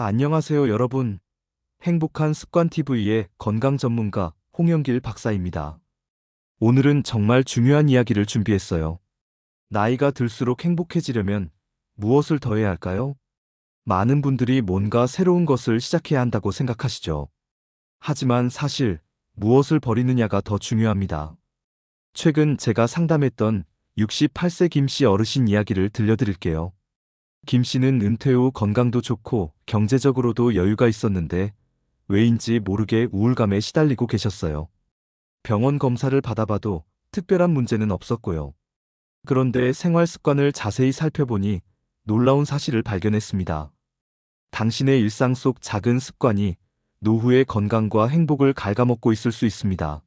안녕하세요, 여러분. 행복한 습관 TV의 건강 전문가 홍영길 박사입니다. 오늘은 정말 중요한 이야기를 준비했어요. 나이가 들수록 행복해지려면 무엇을 더 해야 할까요? 많은 분들이 뭔가 새로운 것을 시작해야 한다고 생각하시죠. 하지만 사실 무엇을 버리느냐가 더 중요합니다. 최근 제가 상담했던 68세 김 씨 어르신 이야기를 들려드릴게요. 김 씨는 은퇴 후 건강도 좋고 경제적으로도 여유가 있었는데 왜인지 모르게 우울감에 시달리고 계셨어요. 병원 검사를 받아봐도 특별한 문제는 없었고요. 그런데 생활 습관을 자세히 살펴보니 놀라운 사실을 발견했습니다. 당신의 일상 속 작은 습관이 노후의 건강과 행복을 갉아먹고 있을 수 있습니다.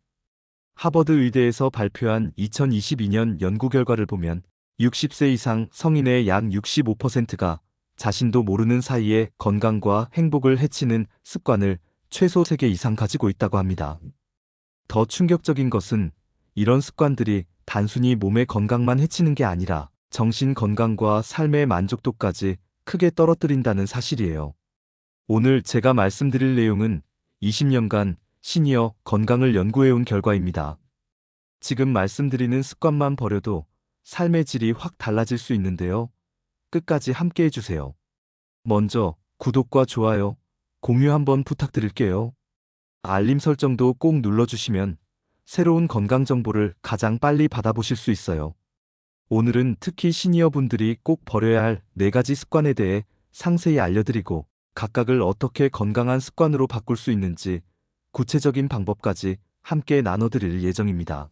하버드 의대에서 발표한 2022년 연구 결과를 보면 60세 이상 성인의 약 65%가 자신도 모르는 사이에 건강과 행복을 해치는 습관을 최소 3개 이상 가지고 있다고 합니다. 더 충격적인 것은 이런 습관들이 단순히 몸의 건강만 해치는 게 아니라 정신 건강과 삶의 만족도까지 크게 떨어뜨린다는 사실이에요. 오늘 제가 말씀드릴 내용은 20년간 시니어 건강을 연구해온 결과입니다. 지금 말씀드리는 습관만 버려도 삶의 질이 확 달라질 수 있는데요. 끝까지 함께 해주세요. 먼저 구독과 좋아요, 공유 한번 부탁드릴게요. 알림 설정도 꼭 눌러주시면 새로운 건강 정보를 가장 빨리 받아보실 수 있어요. 오늘은 특히 시니어 분들이 꼭 버려야 할 4가지 습관에 대해 상세히 알려드리고 각각을 어떻게 건강한 습관으로 바꿀 수 있는지 구체적인 방법까지 함께 나눠드릴 예정입니다.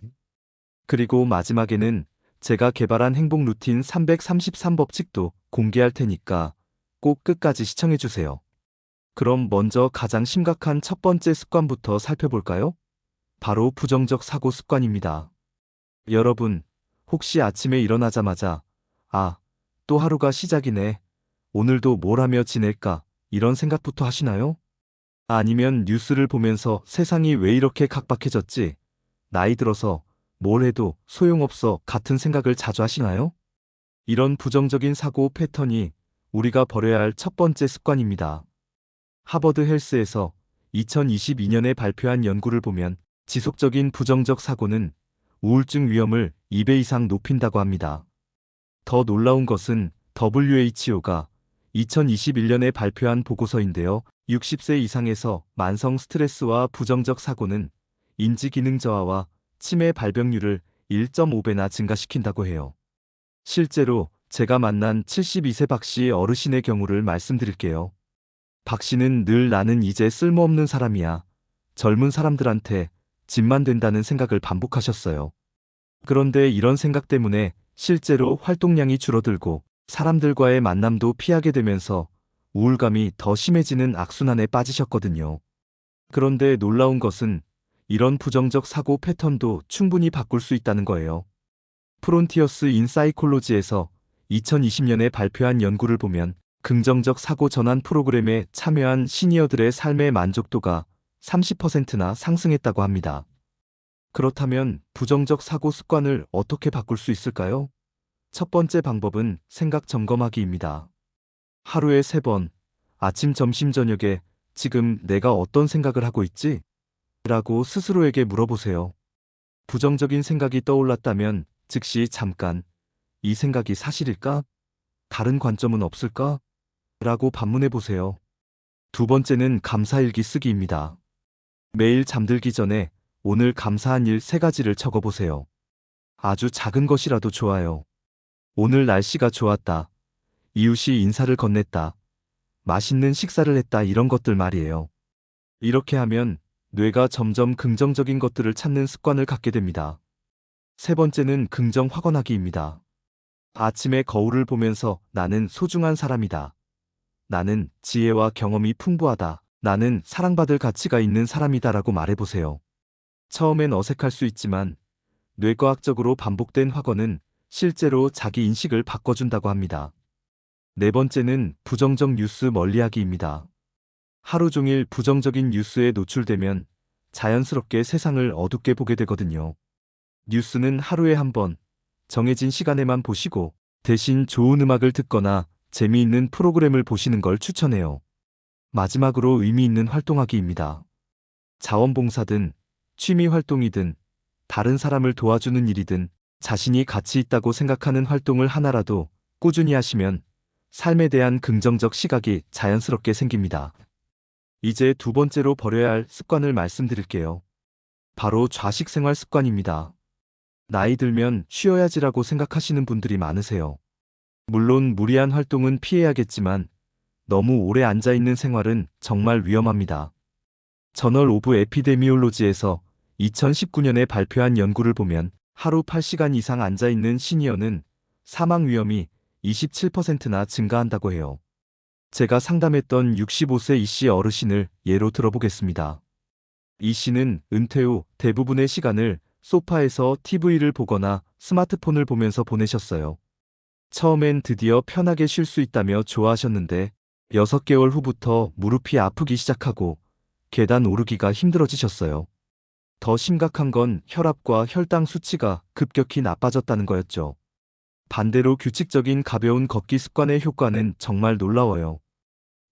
그리고 마지막에는 제가 개발한 행복 루틴 333법칙도 공개할 테니까 꼭 끝까지 시청해주세요. 그럼 먼저 가장 심각한 첫 번째 습관부터 살펴볼까요? 바로 부정적 사고 습관입니다. 여러분, 혹시 아침에 일어나자마자 또 하루가 시작이네. 오늘도 뭘 하며 지낼까? 이런 생각부터 하시나요? 아니면 뉴스를 보면서 세상이 왜 이렇게 각박해졌지? 나이 들어서 뭘 해도 소용없어 같은 생각을 자주 하시나요? 이런 부정적인 사고 패턴이 우리가 버려야 할 첫 번째 습관입니다. 하버드 헬스에서 2022년에 발표한 연구를 보면 지속적인 부정적 사고는 우울증 위험을 2배 이상 높인다고 합니다. 더 놀라운 것은 WHO가 2021년에 발표한 보고서인데요. 60세 이상에서 만성 스트레스와 부정적 사고는 인지 기능 저하와 치매 발병률을 1.5배나 증가시킨다고 해요. 실제로 제가 만난 72세 박 씨 어르신의 경우를 말씀드릴게요. 박 씨는 늘 나는 이제 쓸모없는 사람이야. 젊은 사람들한테 짐만 된다는 생각을 반복하셨어요. 그런데 이런 생각 때문에 실제로 활동량이 줄어들고 사람들과의 만남도 피하게 되면서 우울감이 더 심해지는 악순환에 빠지셨거든요. 그런데 놀라운 것은 이런 부정적 사고 패턴도 충분히 바꿀 수 있다는 거예요. 프론티어스 인 사이콜로지에서 2020년에 발표한 연구를 보면 긍정적 사고 전환 프로그램에 참여한 시니어들의 삶의 만족도가 30%나 상승했다고 합니다. 그렇다면 부정적 사고 습관을 어떻게 바꿀 수 있을까요? 첫 번째 방법은 생각 점검하기입니다. 하루에 3번, 아침, 점심, 저녁에 지금 내가 어떤 생각을 하고 있지? 라고 스스로에게 물어보세요. 부정적인 생각이 떠올랐다면 즉시 잠깐, 이 생각이 사실일까? 다른 관점은 없을까? 라고 반문해 보세요. 두 번째는 감사일기 쓰기입니다. 매일 잠들기 전에 오늘 감사한 일 3가지를 적어보세요. 아주 작은 것이라도 좋아요. 오늘 날씨가 좋았다. 이웃이 인사를 건넸다. 맛있는 식사를 했다. 이런 것들 말이에요. 이렇게 하면 뇌가 점점 긍정적인 것들을 찾는 습관을 갖게 됩니다. 세 번째는 긍정 확언하기입니다. 아침에 거울을 보면서 나는 소중한 사람이다. 나는 지혜와 경험이 풍부하다. 나는 사랑받을 가치가 있는 사람이다라고 말해보세요. 처음엔 어색할 수 있지만 뇌과학적으로 반복된 확언은 실제로 자기 인식을 바꿔준다고 합니다. 네 번째는 부정적 뉴스 멀리하기입니다. 하루 종일 부정적인 뉴스에 노출되면 자연스럽게 세상을 어둡게 보게 되거든요. 뉴스는 하루에 한 번, 정해진 시간에만 보시고 대신 좋은 음악을 듣거나 재미있는 프로그램을 보시는 걸 추천해요. 마지막으로 의미 있는 활동하기입니다. 자원봉사든 취미 활동이든 다른 사람을 도와주는 일이든 자신이 가치 있다고 생각하는 활동을 하나라도 꾸준히 하시면 삶에 대한 긍정적 시각이 자연스럽게 생깁니다. 이제 두 번째로 버려야 할 습관을 말씀드릴게요. 바로 좌식 생활 습관입니다. 나이 들면 쉬어야지라고 생각하시는 분들이 많으세요. 물론 무리한 활동은 피해야겠지만 너무 오래 앉아있는 생활은 정말 위험합니다. 저널 오브 에피데미올로지에서 2019년에 발표한 연구를 보면 하루 8시간 이상 앉아있는 시니어는 사망 위험이 27%나 증가한다고 해요. 제가 상담했던 65세 이 씨 어르신을 예로 들어보겠습니다. 이 씨는 은퇴 후 대부분의 시간을 소파에서 TV를 보거나 스마트폰을 보면서 보내셨어요. 처음엔 드디어 편하게 쉴 수 있다며 좋아하셨는데 6개월 후부터 무릎이 아프기 시작하고 계단 오르기가 힘들어지셨어요. 더 심각한 건 혈압과 혈당 수치가 급격히 나빠졌다는 거였죠. 반대로 규칙적인 가벼운 걷기 습관의 효과는 정말 놀라워요.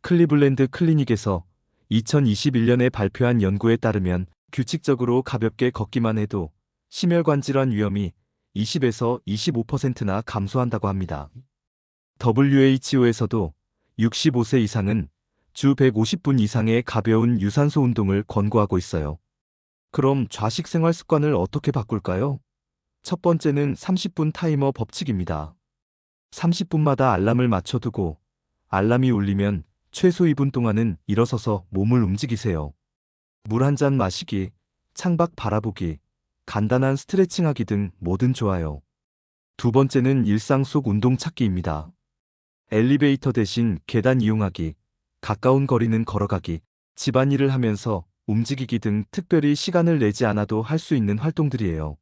클리블랜드 클리닉에서 2021년에 발표한 연구에 따르면 규칙적으로 가볍게 걷기만 해도 심혈관 질환 위험이 20에서 25%나 감소한다고 합니다. WHO에서도 65세 이상은 주 150분 이상의 가벼운 유산소 운동을 권고하고 있어요. 그럼 좌식 생활 습관을 어떻게 바꿀까요? 첫 번째는 30분 타이머 법칙입니다. 30분마다 알람을 맞춰두고 알람이 울리면 최소 2분 동안은 일어서서 몸을 움직이세요. 물 한 잔 마시기, 창밖 바라보기, 간단한 스트레칭하기 등 뭐든 좋아요. 두 번째는 일상 속 운동 찾기입니다. 엘리베이터 대신 계단 이용하기, 가까운 거리는 걸어가기, 집안일을 하면서 움직이기 등 특별히 시간을 내지 않아도 할 수 있는 활동들이에요.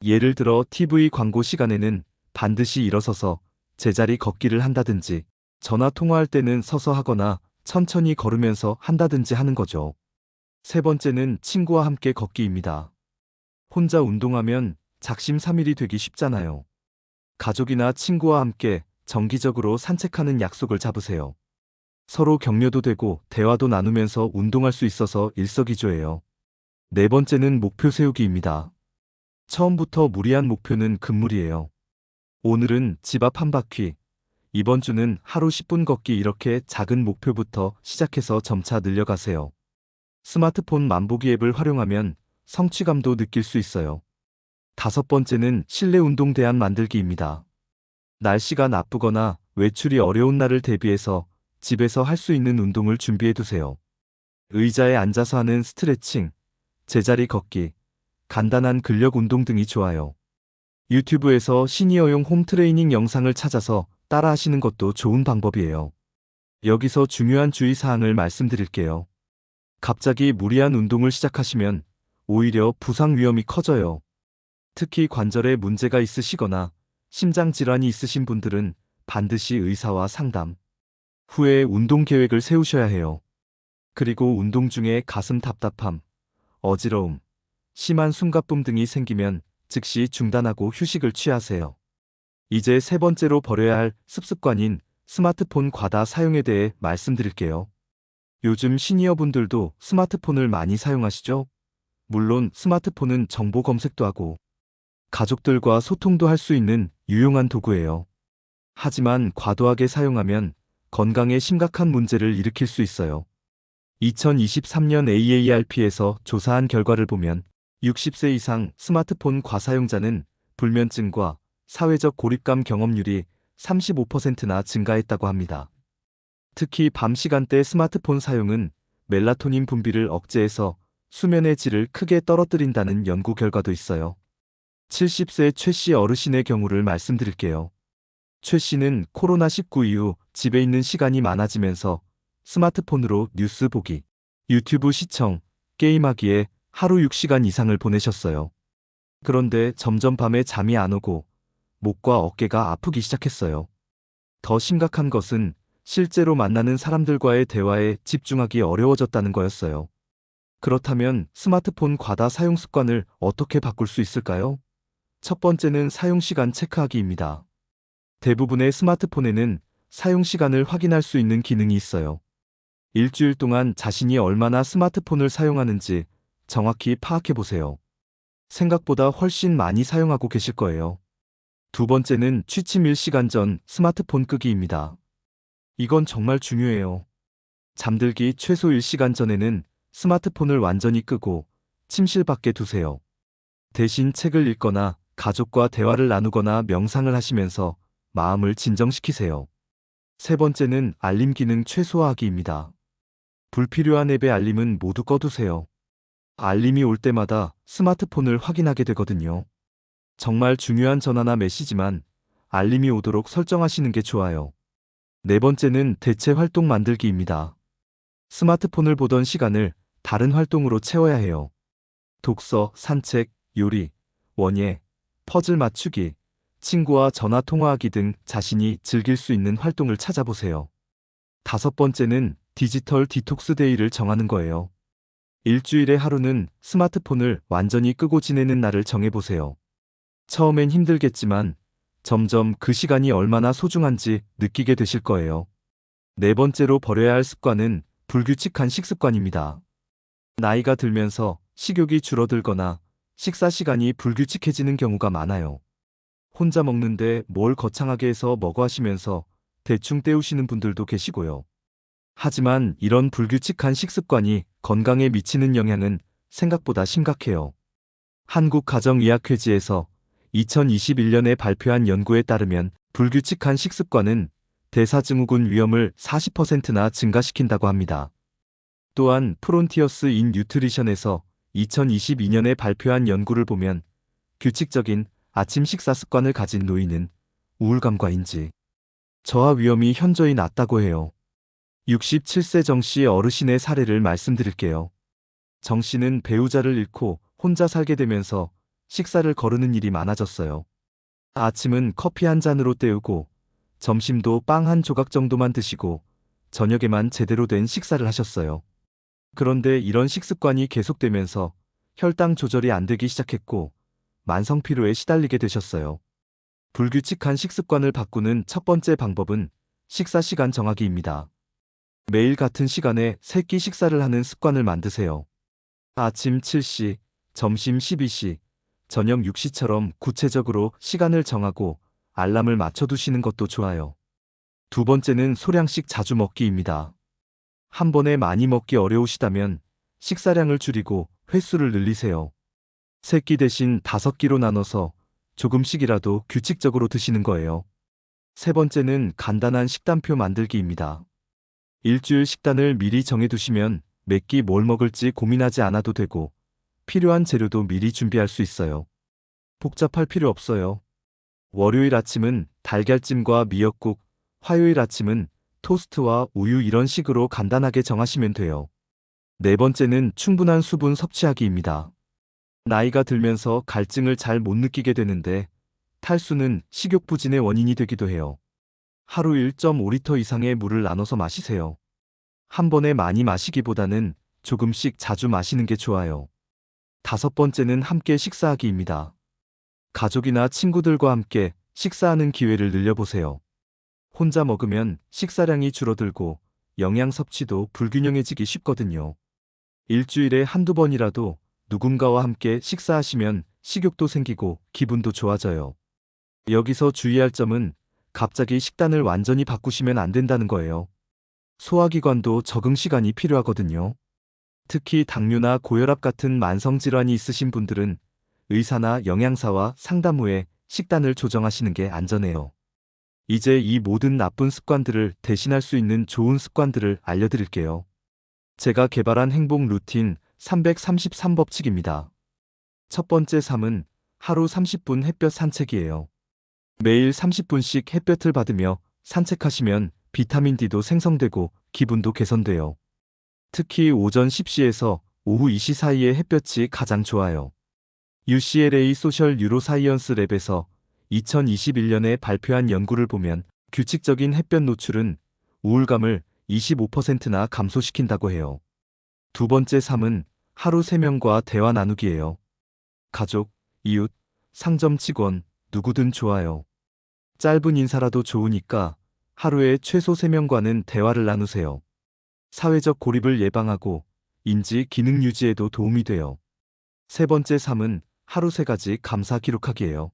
예를 들어 TV 광고 시간에는 반드시 일어서서 제자리 걷기를 한다든지 전화 통화할 때는 서서 하거나 천천히 걸으면서 한다든지 하는 거죠. 세 번째는 친구와 함께 걷기입니다. 혼자 운동하면 작심삼일이 되기 쉽잖아요. 가족이나 친구와 함께 정기적으로 산책하는 약속을 잡으세요. 서로 격려도 되고 대화도 나누면서 운동할 수 있어서 일석이조예요. 네 번째는 목표 세우기입니다. 처음부터 무리한 목표는 금물이에요. 오늘은 집 앞 한 바퀴, 이번 주는 하루 10분 걷기 이렇게 작은 목표부터 시작해서 점차 늘려가세요. 스마트폰 만보기 앱을 활용하면 성취감도 느낄 수 있어요. 다섯 번째는 실내 운동 대안 만들기입니다. 날씨가 나쁘거나 외출이 어려운 날을 대비해서 집에서 할 수 있는 운동을 준비해 두세요. 의자에 앉아서 하는 스트레칭, 제자리 걷기, 간단한 근력 운동 등이 좋아요. 유튜브에서 시니어용 홈 트레이닝 영상을 찾아서 따라 하시는 것도 좋은 방법이에요. 여기서 중요한 주의사항을 말씀드릴게요. 갑자기 무리한 운동을 시작하시면 오히려 부상 위험이 커져요. 특히 관절에 문제가 있으시거나 심장 질환이 있으신 분들은 반드시 의사와 상담 후에 운동 계획을 세우셔야 해요. 그리고 운동 중에 가슴 답답함, 어지러움, 심한 숨가쁨 등이 생기면 즉시 중단하고 휴식을 취하세요. 이제 세 번째로 버려야 할 습관인 스마트폰 과다 사용에 대해 말씀드릴게요. 요즘 시니어분들도 스마트폰을 많이 사용하시죠? 물론 스마트폰은 정보 검색도 하고 가족들과 소통도 할 수 있는 유용한 도구예요. 하지만 과도하게 사용하면 건강에 심각한 문제를 일으킬 수 있어요. 2023년 AARP에서 조사한 결과를 보면 60세 이상 스마트폰 과사용자는 불면증과 사회적 고립감 경험률이 35%나 증가했다고 합니다. 특히 밤 시간대 스마트폰 사용은 멜라토닌 분비를 억제해서 수면의 질을 크게 떨어뜨린다는 연구 결과도 있어요. 70세 최 씨 어르신의 경우를 말씀드릴게요. 최 씨는 코로나19 이후 집에 있는 시간이 많아지면서 스마트폰으로 뉴스 보기, 유튜브 시청, 게임하기에 하루 6시간 이상을 보내셨어요. 그런데 점점 밤에 잠이 안 오고 목과 어깨가 아프기 시작했어요. 더 심각한 것은 실제로 만나는 사람들과의 대화에 집중하기 어려워졌다는 거였어요. 그렇다면 스마트폰 과다 사용 습관을 어떻게 바꿀 수 있을까요? 첫 번째는 사용 시간 체크하기입니다. 대부분의 스마트폰에는 사용 시간을 확인할 수 있는 기능이 있어요. 일주일 동안 자신이 얼마나 스마트폰을 사용하는지 정확히 파악해 보세요. 생각보다 훨씬 많이 사용하고 계실 거예요. 두 번째는 취침 1시간 전 스마트폰 끄기입니다. 이건 정말 중요해요. 잠들기 최소 1시간 전에는 스마트폰을 완전히 끄고 침실 밖에 두세요. 대신 책을 읽거나 가족과 대화를 나누거나 명상을 하시면서 마음을 진정시키세요. 세 번째는 알림 기능 최소화하기입니다. 불필요한 앱의 알림은 모두 꺼두세요. 알림이 올 때마다 스마트폰을 확인하게 되거든요. 정말 중요한 전화나 메시지만 알림이 오도록 설정하시는 게 좋아요. 네 번째는 대체 활동 만들기입니다. 스마트폰을 보던 시간을 다른 활동으로 채워야 해요. 독서, 산책, 요리, 원예, 퍼즐 맞추기, 친구와 전화 통화하기 등 자신이 즐길 수 있는 활동을 찾아보세요. 다섯 번째는 디지털 디톡스 데이를 정하는 거예요. 일주일에 하루는 스마트폰을 완전히 끄고 지내는 날을 정해보세요. 처음엔 힘들겠지만 점점 그 시간이 얼마나 소중한지 느끼게 되실 거예요. 네 번째로 버려야 할 습관은 불규칙한 식습관입니다. 나이가 들면서 식욕이 줄어들거나 식사 시간이 불규칙해지는 경우가 많아요. 혼자 먹는데 뭘 거창하게 해서 먹어 하시면서 대충 때우시는 분들도 계시고요. 하지만 이런 불규칙한 식습관이 건강에 미치는 영향은 생각보다 심각해요. 한국가정의학회지에서 2021년에 발표한 연구에 따르면 불규칙한 식습관은 대사증후군 위험을 40%나 증가시킨다고 합니다. 또한 프론티어스 인 뉴트리션에서 2022년에 발표한 연구를 보면 규칙적인 아침 식사 습관을 가진 노인은 우울감과 인지 저하 위험이 현저히 낮다고 해요. 67세 정 씨의 어르신의 사례를 말씀드릴게요. 정 씨는 배우자를 잃고 혼자 살게 되면서 식사를 거르는 일이 많아졌어요. 아침은 커피 한 잔으로 때우고 점심도 빵 한 조각 정도만 드시고 저녁에만 제대로 된 식사를 하셨어요. 그런데 이런 식습관이 계속되면서 혈당 조절이 안 되기 시작했고 만성 피로에 시달리게 되셨어요. 불규칙한 식습관을 바꾸는 첫 번째 방법은 식사 시간 정하기입니다. 매일 같은 시간에 세 끼 식사를 하는 습관을 만드세요. 아침 7시, 점심 12시, 저녁 6시처럼 구체적으로 시간을 정하고 알람을 맞춰두시는 것도 좋아요. 두 번째는 소량씩 자주 먹기입니다. 한 번에 많이 먹기 어려우시다면 식사량을 줄이고 횟수를 늘리세요. 세 끼 대신 5끼로 나눠서 조금씩이라도 규칙적으로 드시는 거예요. 세 번째는 간단한 식단표 만들기입니다. 일주일 식단을 미리 정해두시면 몇 끼 뭘 먹을지 고민하지 않아도 되고 필요한 재료도 미리 준비할 수 있어요. 복잡할 필요 없어요. 월요일 아침은 달걀찜과 미역국, 화요일 아침은 토스트와 우유 이런 식으로 간단하게 정하시면 돼요. 네 번째는 충분한 수분 섭취하기입니다. 나이가 들면서 갈증을 잘 못 느끼게 되는데 탈수는 식욕 부진의 원인이 되기도 해요. 하루 1.5리터 이상의 물을 나눠서 마시세요. 한 번에 많이 마시기보다는 조금씩 자주 마시는 게 좋아요. 다섯 번째는 함께 식사하기입니다. 가족이나 친구들과 함께 식사하는 기회를 늘려보세요. 혼자 먹으면 식사량이 줄어들고 영양 섭취도 불균형해지기 쉽거든요. 일주일에 한두 번이라도 누군가와 함께 식사하시면 식욕도 생기고 기분도 좋아져요. 여기서 주의할 점은 갑자기 식단을 완전히 바꾸시면 안 된다는 거예요. 소화기관도 적응 시간이 필요하거든요. 특히 당뇨나 고혈압 같은 만성질환이 있으신 분들은 의사나 영양사와 상담 후에 식단을 조정하시는 게 안전해요. 이제 이 모든 나쁜 습관들을 대신할 수 있는 좋은 습관들을 알려드릴게요. 제가 개발한 행복 루틴 333법칙입니다. 첫 번째 3은 하루 30분 햇볕 산책이에요. 매일 30분씩 햇볕을 받으며 산책하시면 비타민 D도 생성되고 기분도 개선돼요. 특히 오전 10시에서 오후 2시 사이의 햇볕이 가장 좋아요. UCLA 소셜 뉴로사이언스 랩에서 2021년에 발표한 연구를 보면 규칙적인 햇볕 노출은 우울감을 25%나 감소시킨다고 해요. 두 번째 3은 하루 3명과 대화 나누기예요. 가족, 이웃, 상점 직원, 누구든 좋아요. 짧은 인사라도 좋으니까 하루에 최소 3명과는 대화를 나누세요. 사회적 고립을 예방하고 인지 기능 유지에도 도움이 돼요. 세 번째 삶은 하루 3가지 감사 기록하기예요.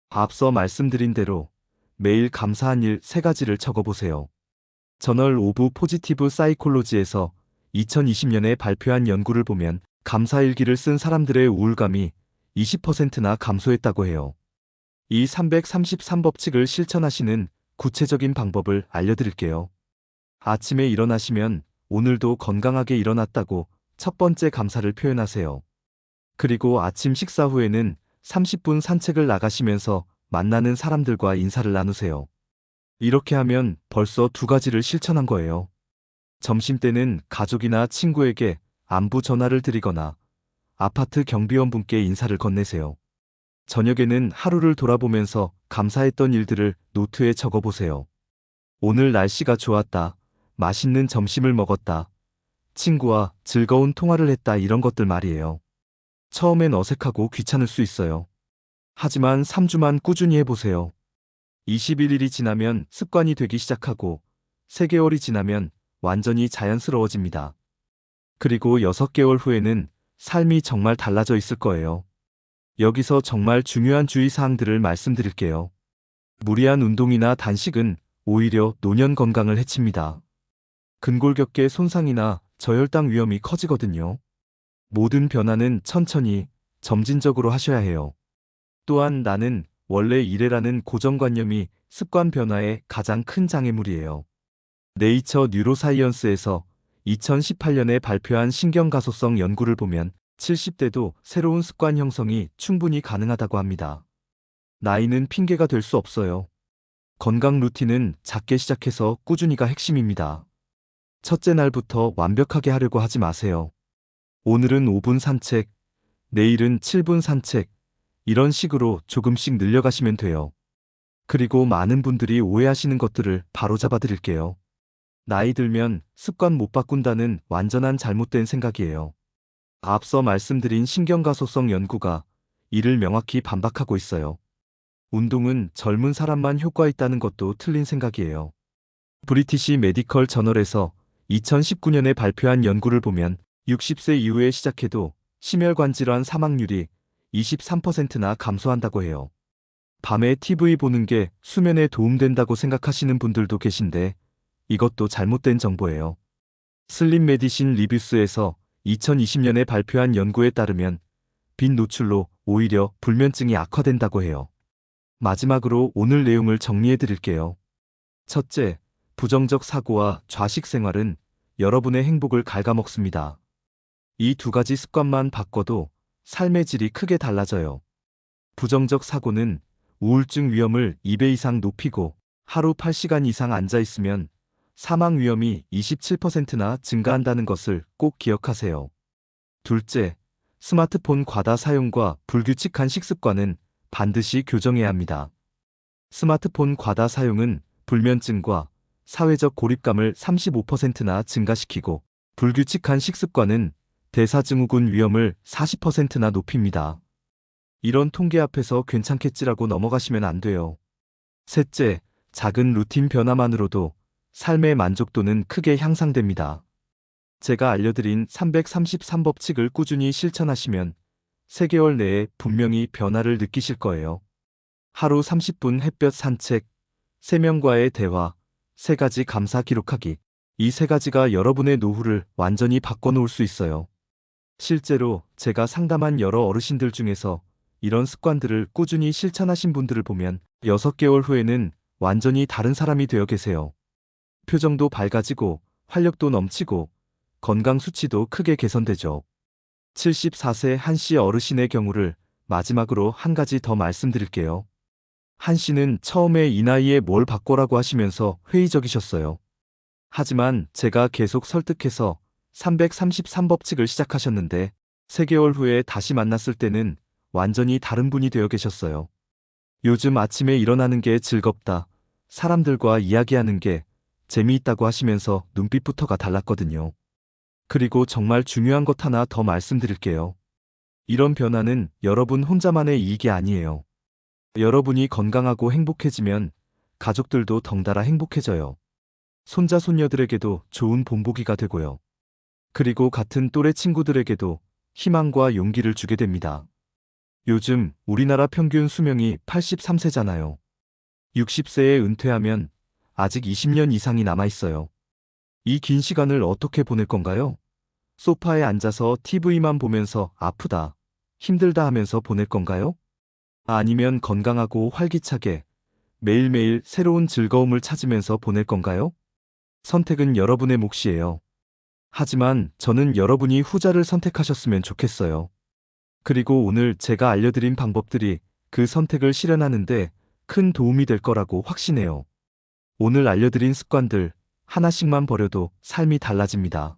앞서 말씀드린 대로 매일 감사한 일 3가지를 적어보세요. 저널 오브 포지티브 사이콜로지에서 2020년에 발표한 연구를 보면 감사일기를 쓴 사람들의 우울감이 20%나 감소했다고 해요. 이 333법칙을 실천하시는 구체적인 방법을 알려드릴게요. 아침에 일어나시면 오늘도 건강하게 일어났다고 첫 번째 감사를 표현하세요. 그리고 아침 식사 후에는 30분 산책을 나가시면서 만나는 사람들과 인사를 나누세요. 이렇게 하면 벌써 2가지를 실천한 거예요. 점심때는 가족이나 친구에게 안부 전화를 드리거나 아파트 경비원분께 인사를 건네세요. 저녁에는 하루를 돌아보면서 감사했던 일들을 노트에 적어보세요. 오늘 날씨가 좋았다. 맛있는 점심을 먹었다. 친구와 즐거운 통화를 했다. 이런 것들 말이에요. 처음엔 어색하고 귀찮을 수 있어요. 하지만 3주만 꾸준히 해보세요. 21일이 지나면 습관이 되기 시작하고 3개월이 지나면 완전히 자연스러워집니다. 그리고 6개월 후에는 삶이 정말 달라져 있을 거예요. 여기서 정말 중요한 주의사항들을 말씀드릴게요. 무리한 운동이나 단식은 오히려 노년 건강을 해칩니다. 근골격계 손상이나 저혈당 위험이 커지거든요. 모든 변화는 천천히 점진적으로 하셔야 해요. 또한 나는 원래 이래라는 고정관념이 습관 변화의 가장 큰 장애물이에요. 네이처 뉴로사이언스에서 2018년에 발표한 신경가소성 연구를 보면 70대도 새로운 습관 형성이 충분히 가능하다고 합니다. 나이는 핑계가 될 수 없어요. 건강 루틴은 작게 시작해서 꾸준히가 핵심입니다. 첫째 날부터 완벽하게 하려고 하지 마세요. 오늘은 5분 산책, 내일은 7분 산책, 이런 식으로 조금씩 늘려가시면 돼요. 그리고 많은 분들이 오해하시는 것들을 바로잡아 드릴게요. 나이 들면 습관 못 바꾼다는 완전한 잘못된 생각이에요. 앞서 말씀드린 신경가소성 연구가 이를 명확히 반박하고 있어요. 운동은 젊은 사람만 효과 있다는 것도 틀린 생각이에요. 브리티시 메디컬 저널에서 2019년에 발표한 연구를 보면 60세 이후에 시작해도 심혈관 질환 사망률이 23%나 감소한다고 해요. 밤에 TV 보는 게 수면에 도움된다고 생각하시는 분들도 계신데 이것도 잘못된 정보예요. 슬림 메디신 리뷰스에서 2020년에 발표한 연구에 따르면 빛 노출로 오히려 불면증이 악화된다고 해요. 마지막으로 오늘 내용을 정리해 드릴게요. 첫째, 부정적 사고와 좌식 생활은 여러분의 행복을 갉아먹습니다. 이 2가지 습관만 바꿔도 삶의 질이 크게 달라져요. 부정적 사고는 우울증 위험을 2배 이상 높이고 하루 8시간 이상 앉아 있으면 사망 위험이 27%나 증가한다는 것을 꼭 기억하세요. 둘째, 스마트폰 과다 사용과 불규칙한 식습관은 반드시 교정해야 합니다. 스마트폰 과다 사용은 불면증과 사회적 고립감을 35%나 증가시키고 불규칙한 식습관은 대사증후군 위험을 40%나 높입니다. 이런 통계 앞에서 괜찮겠지라고 넘어가시면 안 돼요. 셋째, 작은 루틴 변화만으로도 삶의 만족도는 크게 향상됩니다. 제가 알려드린 333법칙을 꾸준히 실천하시면 3개월 내에 분명히 변화를 느끼실 거예요. 하루 30분 햇볕 산책, 3명과의 대화, 3가지 감사 기록하기. 이 3가지가 여러분의 노후를 완전히 바꿔놓을 수 있어요. 실제로 제가 상담한 여러 어르신들 중에서 이런 습관들을 꾸준히 실천하신 분들을 보면 6개월 후에는 완전히 다른 사람이 되어 계세요. 표정도 밝아지고 활력도 넘치고 건강 수치도 크게 개선되죠. 74세 한 씨 어르신의 경우를 마지막으로 한 가지 더 말씀드릴게요. 한 씨는 처음에 이 나이에 뭘 바꿔라고 하시면서 회의적이셨어요. 하지만 제가 계속 설득해서 333법칙을 시작하셨는데 3개월 후에 다시 만났을 때는 완전히 다른 분이 되어 계셨어요. 요즘 아침에 일어나는 게 즐겁다. 사람들과 이야기하는 게 재미있다고 하시면서 눈빛부터가 달랐거든요. 그리고 정말 중요한 것 하나 더 말씀드릴게요. 이런 변화는 여러분 혼자만의 이익이 아니에요. 여러분이 건강하고 행복해지면 가족들도 덩달아 행복해져요. 손자, 손녀들에게도 좋은 본보기가 되고요. 그리고 같은 또래 친구들에게도 희망과 용기를 주게 됩니다. 요즘 우리나라 평균 수명이 83세잖아요. 60세에 은퇴하면 아직 20년 이상이 남아 있어요. 이 긴 시간을 어떻게 보낼 건가요? 소파에 앉아서 TV만 보면서 아프다, 힘들다 하면서 보낼 건가요? 아니면 건강하고 활기차게 매일매일 새로운 즐거움을 찾으면서 보낼 건가요? 선택은 여러분의 몫이에요. 하지만 저는 여러분이 후자를 선택하셨으면 좋겠어요. 그리고 오늘 제가 알려드린 방법들이 그 선택을 실현하는데 큰 도움이 될 거라고 확신해요. 오늘 알려드린 습관들 하나씩만 버려도 삶이 달라집니다.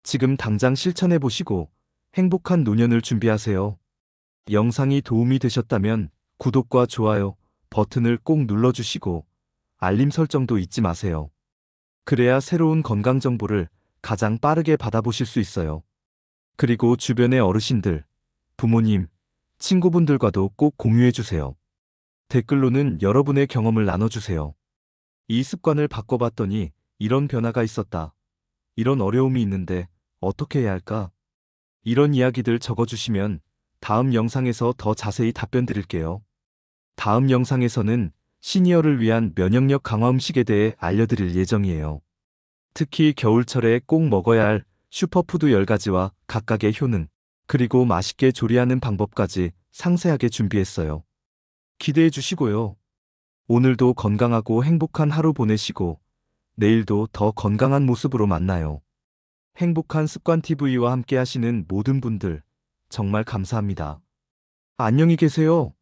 지금 당장 실천해 보시고 행복한 노년을 준비하세요. 영상이 도움이 되셨다면 구독과 좋아요 버튼을 꼭 눌러주시고 알림 설정도 잊지 마세요. 그래야 새로운 건강 정보를 가장 빠르게 받아보실 수 있어요. 그리고 주변의 어르신들, 부모님, 친구분들과도 꼭 공유해 주세요. 댓글로는 여러분의 경험을 나눠주세요. 이 습관을 바꿔봤더니 이런 변화가 있었다. 이런 어려움이 있는데 어떻게 해야 할까? 이런 이야기들 적어주시면 다음 영상에서 더 자세히 답변 드릴게요. 다음 영상에서는 시니어를 위한 면역력 강화 음식에 대해 알려드릴 예정이에요. 특히 겨울철에 꼭 먹어야 할 슈퍼푸드 10가지와 각각의 효능, 그리고 맛있게 조리하는 방법까지 상세하게 준비했어요. 기대해 주시고요. 오늘도 건강하고 행복한 하루 보내시고 내일도 더 건강한 모습으로 만나요. 행복한 습관 TV와 함께 하시는 모든 분들 정말 감사합니다. 안녕히 계세요.